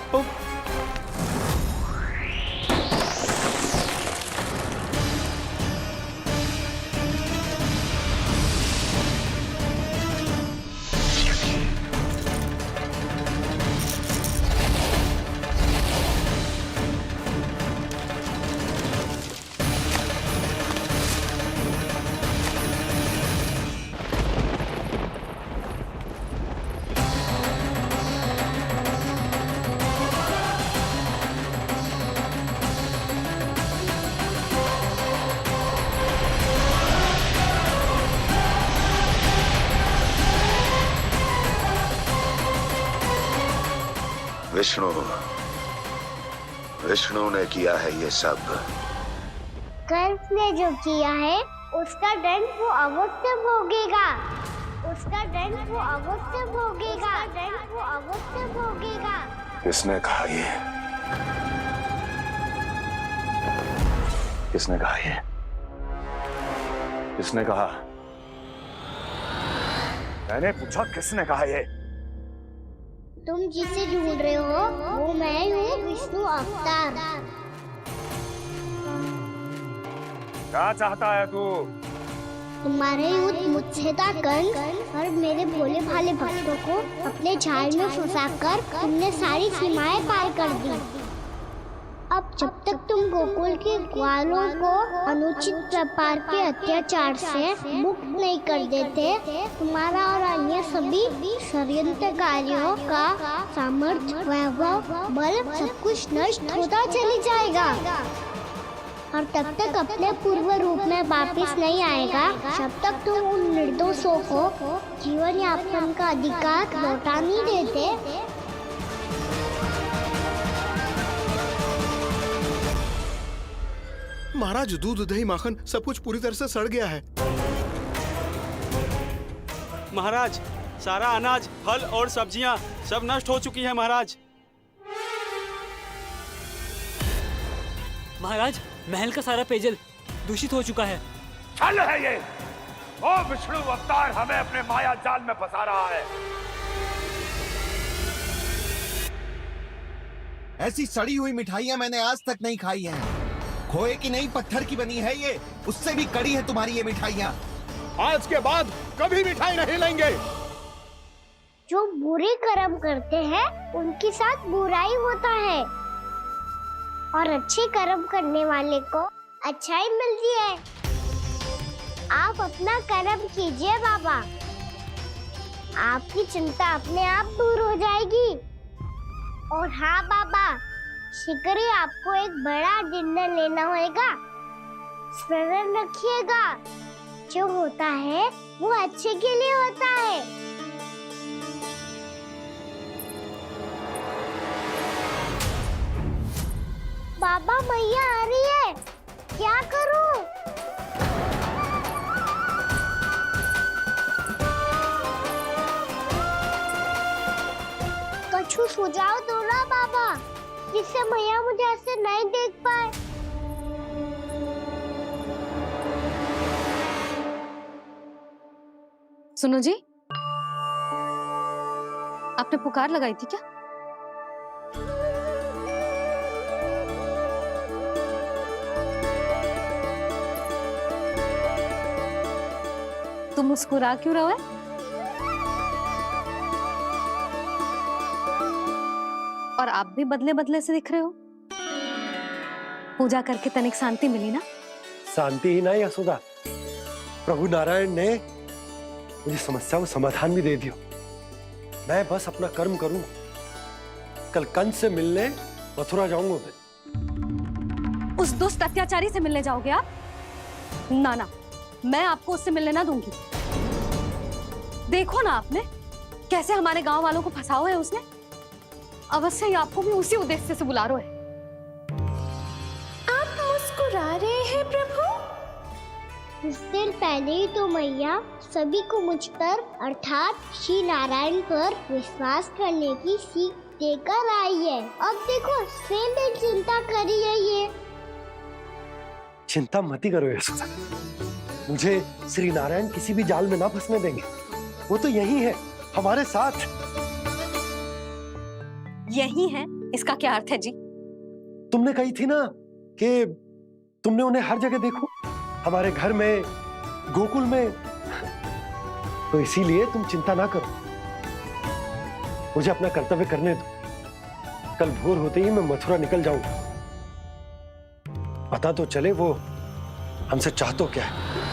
विष्णु विष्णु ने किया है ये सब। कंस ने जो किया है उसका दंड वो अवश्य भोगेगा। उसका दंड वो अवश्य भोगेगा। दंड वो अवश्य भोगेगा। किसने कहा ये? किसने कहा ये? किसने कहा? मैंने पूछा किसने कहा ये? तुम जिसे ढूंढ रहे हो वो मैं हूँ, विष्णु अवतार। क्या चाहता है तू? तुम्हारे युद्ध मुझसे था कंस, और मेरे भोले भाले भक्तों को अपने जाल में फंसाकर तुमने सारी सीमाएं पार कर दी। अब जब तक तुम गोकुल के ग्वालों को अनुचित प्रकार के अत्याचार से मुक्त नहीं कर देते, तुम्हारा और अन्य सभी षड्यंत्रकारियों का सामर्थ्य, वैभव, बल सब कुछ नष्ट होता चली जाएगा। और तब तक अपने पूर्व रूप में वापस नहीं आएगा जब तक तुम उन निर्दोषों को जीवन यापन का अधिकार लौटा नहीं देते। महाराज, दूध दही माखन सब कुछ पूरी तरह से सड़ गया है। महाराज, सारा अनाज, फल और सब्जियां सब नष्ट हो चुकी हैं महाराज। महाराज, महल का सारा पेयजल दूषित हो चुका है। छल है ये। ओ विष्णु अवतार हमें अपने माया जाल में फंसा रहा है। ऐसी सड़ी हुई मिठाइयां मैंने आज तक नहीं खाई हैं। खोए की नहीं, पत्थर की बनी है ये। उससे भी कड़ी है तुम्हारी ये मिठाइयां। आज के बाद कभी मिठाई नहीं लेंगे। जो बुरे कर्म करते हैं उनके साथ बुराई होता है, और अच्छे कर्म करने वाले को अच्छाई मिलती है। आप अपना कर्म कीजिए बाबा, आपकी चिंता अपने आप दूर हो जाएगी। और हाँ बाबा, शीघ्र ही आपको एक बड़ा निर्णय लेना होगा। स्मरण रखिएगा, जो होता है वो अच्छे के लिए होता है। बाबा, मैया आ रही है, क्या करूं? कछु सुझाव दो ना बाबा, जिससे मैया मुझे ऐसे नहीं देख पाए। सुनो जी, आपने पुकार लगाई थी क्या? तुम मुस्कुरा क्यों रहे हो? और आप भी बदले बदले से दिख रहे हो। पूजा करके तनिक शांति मिली ना? शांति ही नहीं यशोदा, प्रभु नारायण ने मुझे समस्या को समाधान भी दे दिया। मैं बस अपना कर्म करूं। कल कंस से मिलने मथुरा जाऊंगा मैं। उस दुष्ट अत्याचारी से मिलने जाओगे आप? ना ना, मैं आपको उससे मिलने ना दूंगी। देखो ना आपने कैसे हमारे गांव वालों को फंसाओ है उसने। अवश्य ही आपको भी उसी उद्देश्य से बुला रहा है। आप मुस्कुरा रहे हैं प्रभु? कुछ देर पहले ही तो मैया सभी को मुझ पर अर्थात श्री नारायण पर विश्वास करने की सीख देकर आई है। अब देखो स्वयं भी चिंता करी है ये। चिंता मत ही करो यशोदा, मुझे श्री नारायण किसी भी जाल में ना फंसने देंगे। वो तो यही है हमारे साथ। यही है, इसका क्या अर्थ है जी? तुमने कही थी ना कि तुमने उन्हें हर जगह देखो, हमारे घर में, गोकुल में। तो इसीलिए तुम चिंता ना करो, मुझे अपना कर्तव्य करने दो। कल भोर होते ही मैं मथुरा निकल जाऊंगा। पता तो चले वो हमसे चाहतो क्या है।